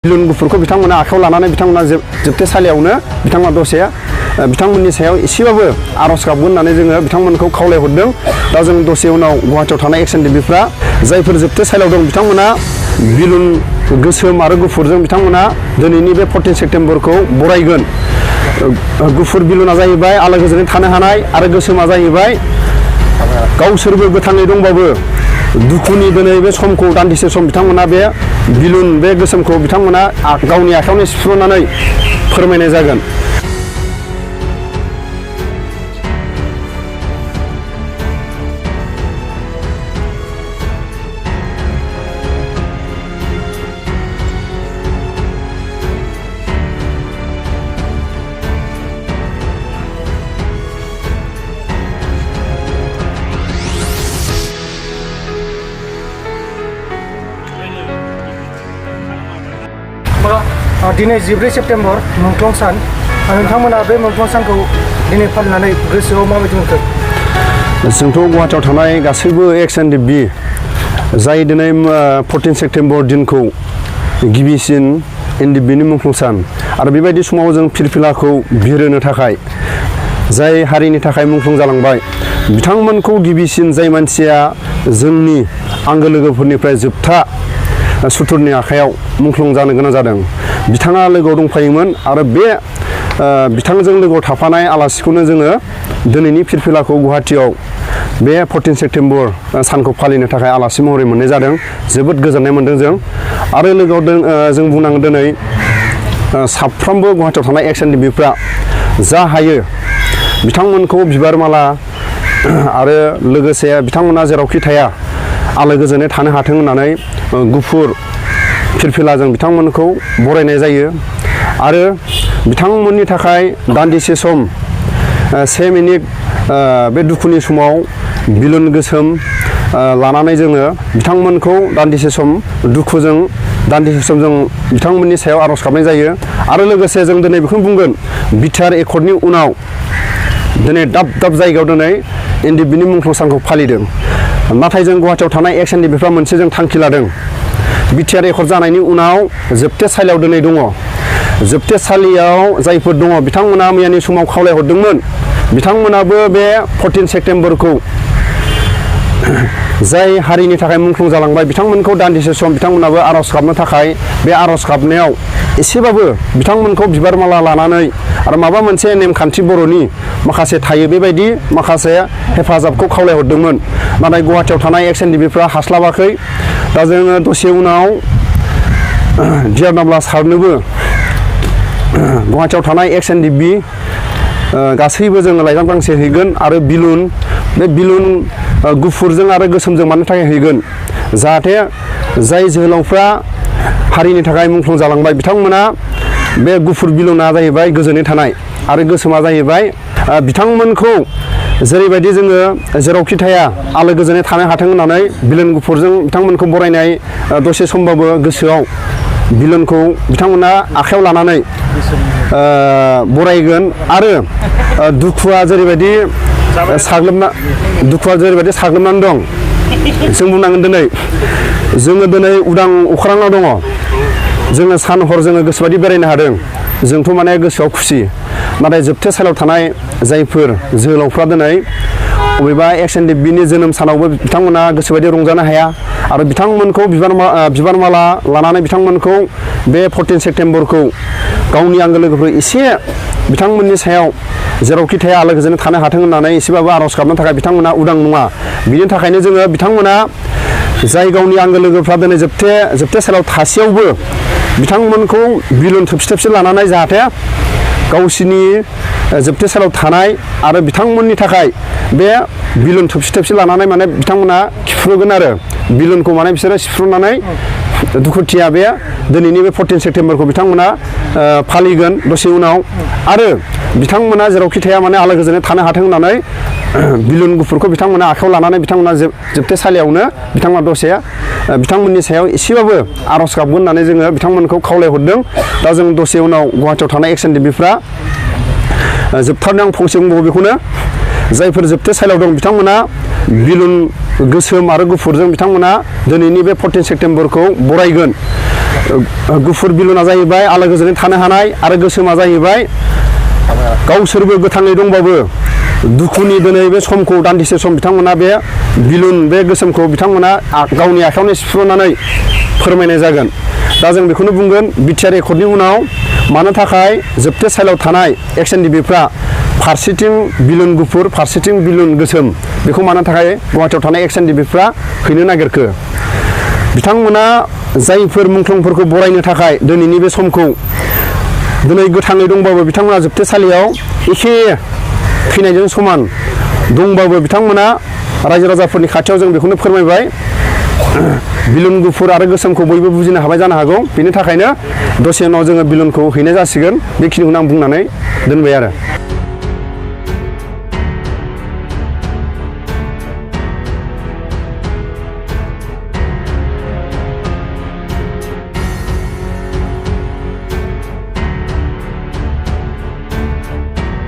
बिलुन गुफुरखौ बिथांमोना आखायाव लानानै बिथांमोना जोबथेसालियावनो बिथांमोना दसे बिथांमोननि सायाव एसेबाबो आर'ज गाबगोन होननानै जोङो बिथांमोनखौ खावलायहरदों। दा जों दसे उनाव गुवाहाटियाव थानाय एक्सन डिबिफ्रा जायफोर जोबथेसालियाव दं बिथांमोना बिलुन गोसोम आरो गुफुरजों बिथांमोना दिनैनि बे 14 सेप्तेम्बरखौ बरायगोन। गुफुर बिलुना जाहैबाय आलो गोजोनै थानो हानाय आरो गोसोमा जाहैबाय गावसोरबो गोथाङै दंबाबो दुखुनि दिनै बे समखौ दान्दिसे सम बिथांमोना बे बिलुन बे गोसोमखौ बिथांमोना गावनि आखायावनो सिफ्रुनानै फोरमायनाय जागोन। दिनै 14 सेप्तेम्बर मुंख्लं सान नोंथांमोना बे मुंख्लं सानखौ दिनै फालिनानै गोसोआव माबायदि मोनखो? जोंथ' गुवाहाटियाव थानाय गासैबो एक्सन डिबि जाय दिनै 14 सेप्तेम्बर दिनखौ गिबिसिन एनडिबिनि मुंख्लं सान आरो बेबायदि समाव जों फिरफिलाखौ बिरहोनो थाखाय जाय हारिनि थाखाय मुंख्लं जालांबाय बिथांमोनखौ गिबिसिन जाय मानसिया जोंनि आंगो लोगोफोरनिफ्राय जोबथा सुथुरनि आखायाव मुंख्लं जानो गोनां जादों। बिथाङा लोगोआव दंफायोमोन आरो बे बिथांजों लोगोआव थाफानाय आलासिखौनो जोङो दिनैनि फिरफिलाखौ गुवाहाटियाव बे 14 सेप्तेम्बर सानखौ फालिनो थाखाय आलासि महरै मोननाय जादों। जोबोद गोजोननाय मोनदों जों आरो लोगोआव जों बुंनांगोन दिनै साफ्रोमबो गुवाहाटियाव थानाय एक्सन डिबिफ्रा जा हायो बिथांमोनखौ बिबार माला आरो लोगोसे बिथांमोना जेरावखि थाया आलो गोजोनै थानो हाथों होननानै गुफुर फिरफिलाजों बिथांमोनखौ बरायनाय जायो आरो बिथांमोननि थाखाय दान्दिसे सम 1 मिनिट बे दुखुनि समाव बिलुन गोसोम लानानै जोङो बिथांमोनखौ दान्दिसे सम दुखुजों दान्दिसे सम जों बिथांमोननि सायाव आर'ज गाबनाय जायो आरो लोगोसे जों दिनै बेखौनो बुंगोन बिटिआर एकर्डनि उनाव दिनै दाब दाब जायगायाव दिनै एनडिबिनि मुंख्लं सानखौ फालिदों। नाथाय जों गुवाहाटियाव थानाय एक्सन डिबिफ्रा मोनसे जों थांखि लादों। बिटिआर एकर्ड जानायनि उनाव जोबथेसालियाव दिनै दङ। जोबथेसालियाव जायफोर दङ बिथांमोना मैयानि समाव खावलायहरदोंमोन बिथांमोनाबो बे 14 सेप्तेम्बरखौ जाय हारिनि थाखाय मुंख्लं जालांबाय बिथांमोनखौ दान्दिसे सम बिथांमोनाबो आर'ज गाबनो थाखाय बे आर'ज गाबनायाव एसेबाबो बिथांमोनखौ बिबार माला लानानै आरो माबा मोनसे नेमखान्थि बर'नि माखासे थायो बेबायदि माखासे हेफाजाबखौ खावलायहरदोंमोन। नाथाय गुवाहाटियाव थानाय एक्सन डिबिफ्रा हास्लाबाखै। दा जोङो दसे उनाव डिआर नाब्ला सारनोबो गुवाहाटियाव थानाय एक्सन डिबि गासैबो जोङो लाइजाम गांसे हैगोन आरो बिलुन बे बिलुन गुफुरजों आरो गोसोमजों मानो थाखाय हैगोन जाहाथे जाय जोहोलावफ्रा हारिनि थाखाय मुंख्लं जालांबाय बिथांमोना बे गुफुर बिलुना जाहैबाय गोजोनै थानाय आरो गोसोमा जाहैबाय बिथांमोनखौ जेरैबायदि जोङो जेरावखि थाया आलो गोजोनै थानो हाथों होननानै बिलुन गुफुरजों बिथांमोनखौ बरायनाय दसे समबाबो गोसोआव बिलुनखौ बिथांमोना आखायाव लानानै बरायगोन आरो दुखुआ जेरैबायदि साग्लोबनानै दं जों बुंनांगोन जोङो दिनै उदां अख्राङाव दङ। जोङो सान हर जोङो गोसोबायदि बेरायनो हादों। जोंथ' माने गोसोआव खुसि। नाथाय जोबथेसालियाव थानाय जायफोर जोहोलावफ्रा दिनै बबेबा एक्सन डिबिनि जोनोम सानावबो बिथांमोना गोसोबायदि रंजानो हाया आरो बिथांमोनखौ बिबार माला लानानै बिथांमोनखौ बे 14 सेप्तेम्बरखौ गावनि आंगो लोगोफोर एसे बिथांमोननि सायाव जेरावखि थाया आलो गोजोनै थानो हाथों होननानै एसेबाबो आर'ज गाबनो थाखाय बिथांमोना उदां नङा। बिनि थाखायनो जोङो बिथांमोना जाय गावनि आंगो लोगोफ्रा दिनै जोबथेसालियाव थासेयावबो बिथांमोनखौ बिलुन थोबसे लानानै जाहाथे गावसिनि जोबथेसालियाव थानाय आरो बिथांमोननि थाखाय बे बिलुन थोबसे लानानै माने बिथांमोना खिफ्रुगोन आरो बिलुनखौ माने बिसोरो सिफ्रुनानै दुखुथिया बे दिनैनि बे 14 सेप्तेम्बरखौ बिथांमोना फालिगोन दसे उनाव आरो बिथांमोना जेरावखि थाया माने आलो गोजोनै थानो हाथों होननानै बिलुन गुफुरखौ बिथांमोना आखायाव लानानै बिथांमोना जोबथेसालियावनो बिथांमोना दसे बिथांमोननि सायाव एसेबाबो आर'ज गाबगोन होननानै जोङो बिथांमोनखौ खावलायहरदों। दा जों दसे उनाव गुवाहाटियाव थानाय एक्सन डिबिफ्रा जोबथारनायाव आं फंसे बुंबावो बेखौनो जायफोर जोबथेसालियाव दं बिथांमोना बिलुन गोसोम आरो गुफुरजों बिथांमोना दिनैनि बे 14 सेप्तेम्बरखौ बरायगोन। गुफुर बिलुना जाहैबाय आलो गोजोनै थानो हानाय आरो गोसोमा जाहैबाय गावसोरबो गोथाङै दंबाबो दुखुनि दिनै बे समखौ दान्दिसे सम बिथांमोना बे बिलुन बे गोसोमखौ बिथांमोना गावनि आखायावनो सिफ्रुनानै फोरमायनाय जागोन। दा जों बेखौनो बुंगोन बिटिआर एकर्डनि उनाव मानो थाखाय जोबथेसालियाव थानाय एक्स एनडिपिफ्रा फारसेथिं बिलुन गुफुर फारसेथिं बिलुन गोसोम बेखौ मानो थाखाय गुवाहाटियाव थानाय एक्स एनडिपिफ्रा हैनो नागिरखो बिथांमोना जायफोर मुंख्लंफोरखौ बरायनो थाखाय दिनैनि बे समखौ दिनै गोथाङै दंबाबो बिथांमोना जोबथेसालियाव एखे थैनायजों समान दंबाबो बिथांमोना रायजो राजाफोरनि खाथियाव जों बेखौनो फोरमायबाय बिलुन गुफुर आरो गोसोमखौ बयबो बुजिनो हाबाय जानो हागौ बेनि थाखायनो दसे उनाव जोङो बिलुनखौ हैनाय जासिगोन बेखिनिखौनो आं बुंनानै दोनबाय आरो